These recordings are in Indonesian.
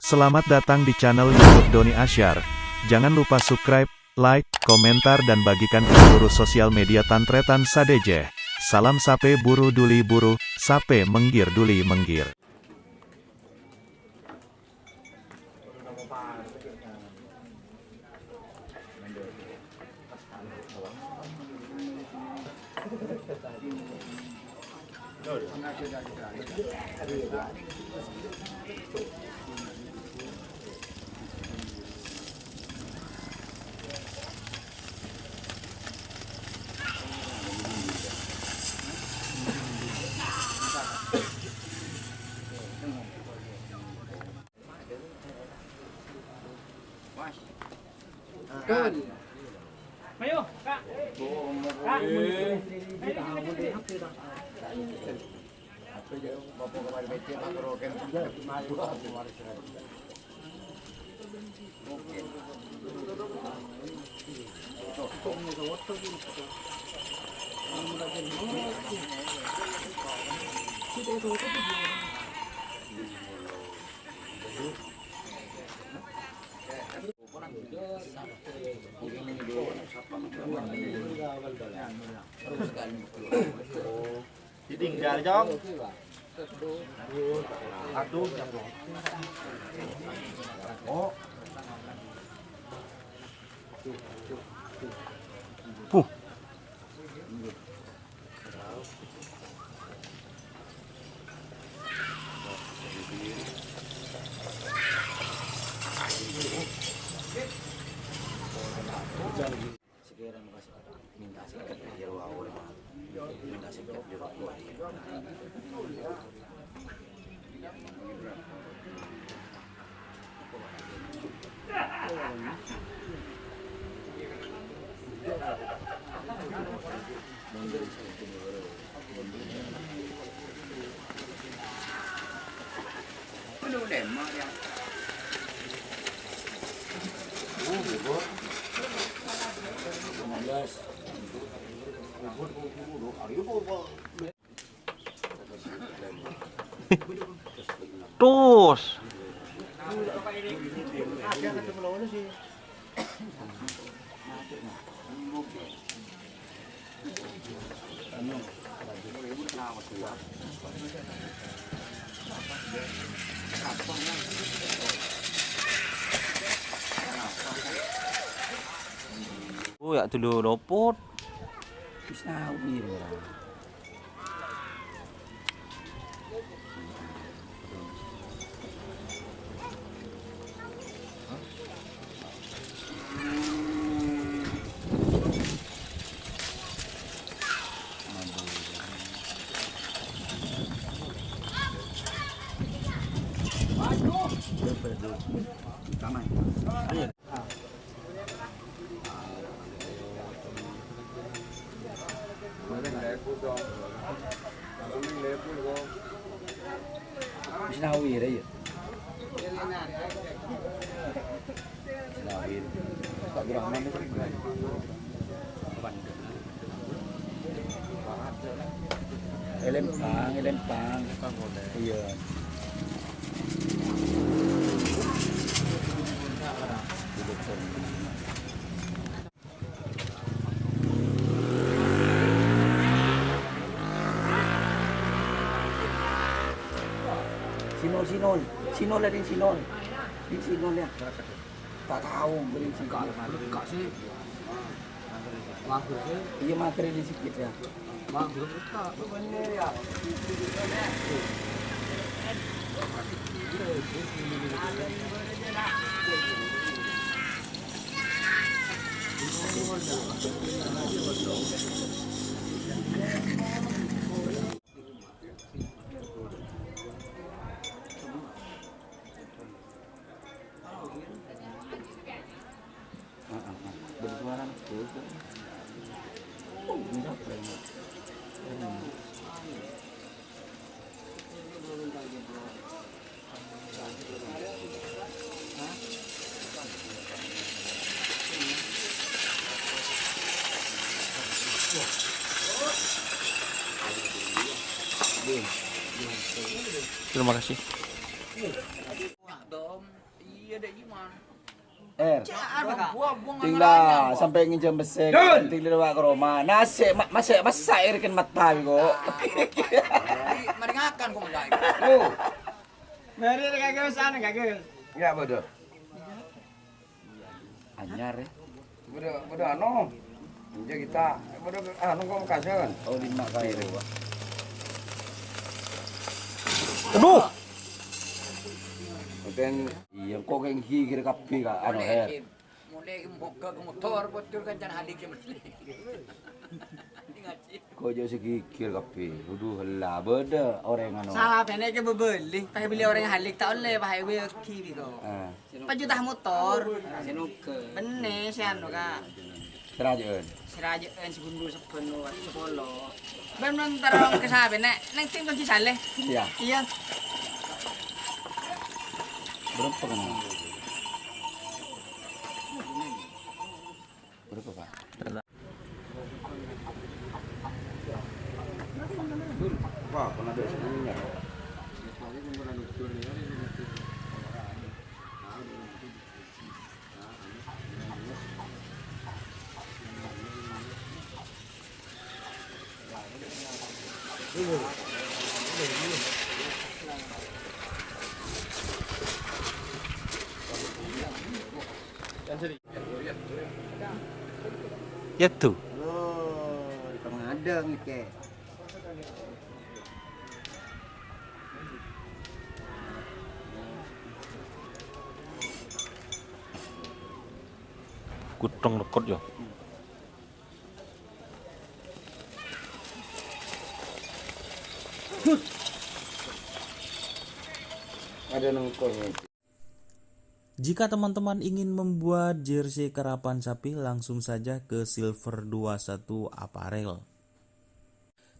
Selamat datang di channel YouTube Doni Asyar. Jangan lupa subscribe, like, komentar dan bagikan ke seluruh sosial media Tantretan Sadeje. Salam sape buru duli buru, sape menggir duli menggir. Ayo, Kak. Kak. Ditinggal Jong. Aduh, oh. Sekarang kasih minta sikat di ruang oleh minta sikat di ruang Tus. Oh ya dulu lopot. bisa uir bisa uir ya. Sawir. Tak gerah mana tu? Elempang. Iya. Sinol lah Sinol. Di Sinol ya. Tak tahu beli Sinol. Kak sih. Mager sih. Iya mager di sikit ya. Mager Kak. Bersuara terus. Ini apa ini? Terima kasih. Dom. Iya deh gimana? Buang Tinggal sampai nginjam besek, tinggal bawa ke rumah. Nasi, masa air kan mata kok. Meringakan kok enggak. Mari kagak sana kagak. Ya bodoh. Anyar ya. Bodoh anu. Jadi kita bodoh anu kok kasihan. Oh 5 kali. Aduh. Uten Iya kok kayak gigir kapi kak anu her. Mulai ke motor betul kan jangan hadik ke Kok jauh segigir kapi. Udah lah beda orang anu. Salah pene ke bebeli, pakai beli orang yang halik tak oleh pakai beli kiwi kok. Ah, Pajutah motor. Bener si anu kak. serajeun. Sirajeun si gundu sepenuh sepolo. Bener ntar ke sabe nek neng tim kunci saleh. Iya. Iya. Berapa kan? Berapa pak? Pak, pernah ada sebelumnya. Ya tuh. Oh, di pengadeng ke. Kutong lekot yo. Ada nongkrong. Jika teman-teman ingin membuat jersey karapan sapi, langsung saja ke Silver 21 Apparel.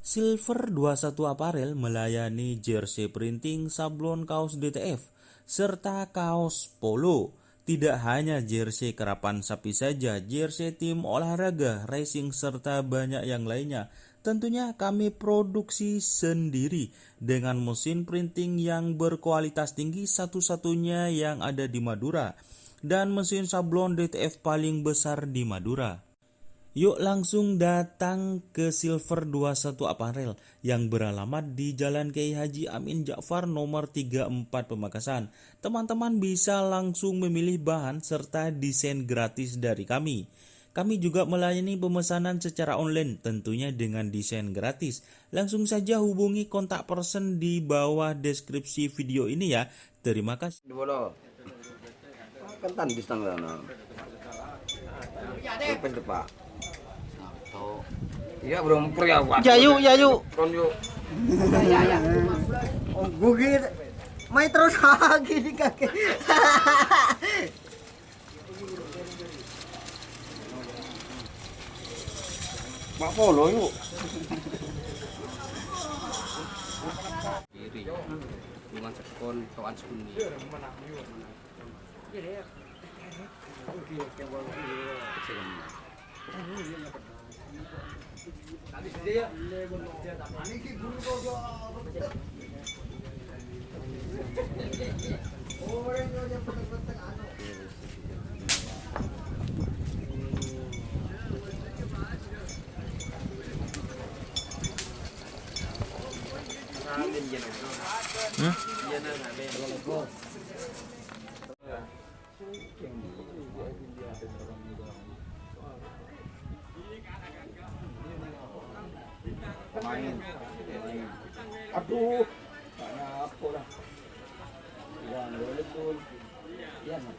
Silver 21 Apparel melayani jersey printing, sablon kaos DTF, serta kaos polo. Tidak hanya jersey karapan sapi saja, jersey tim olahraga, racing, serta banyak yang lainnya. Tentunya kami produksi sendiri dengan mesin printing yang berkualitas tinggi, satu-satunya yang ada di Madura, dan mesin sablon DTF paling besar di Madura. Yuk langsung datang ke Silver 21 Apparel yang beralamat di Jalan Kiai Haji Amin Ja'far nomor 34 Pamekasan. Teman-teman bisa langsung memilih bahan serta desain gratis dari kami. Kami juga melayani pemesanan secara online, tentunya dengan desain gratis. Langsung saja hubungi kontak person di bawah deskripsi video ini ya. Terima kasih. Bodoh. Kan tandis tanggalana. Apa itu pak? Iya belum pria pak. Yayu. Kon yuk. Oh, gugit. Main terus lagi di kaki. Pak Polo yuk. Kiri. Dengan sekon kawan sunni. Main. Aduh. Apa dah? Yang betul. Iya mak.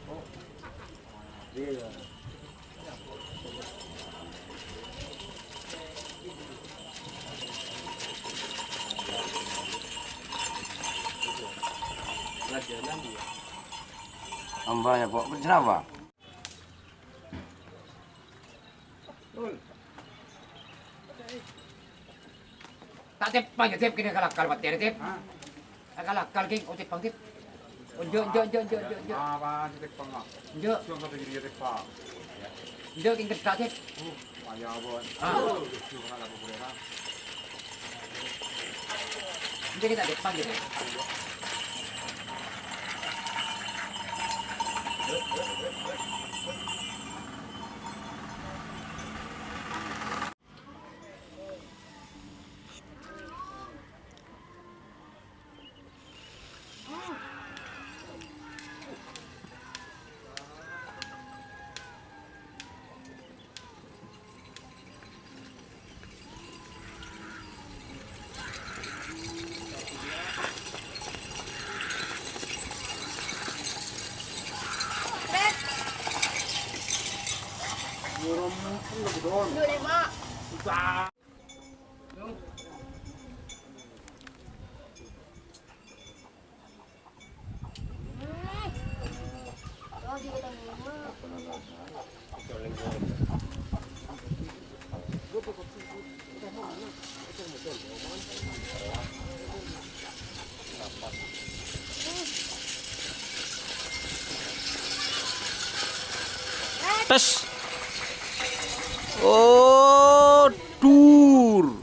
Oh. Iya. Ambanya pak. Kenapa? Tak tip pang tip kini kalakal bater tip. Kalakal king utip pang tip. Jo. Apa titik pengak? Jo. Cuma tadi dia titik pak. Jo king ketat tip. Ayah bon. Cuma ada beberapa. Jadi kita tip pang gitu. Tes. Oh, dur.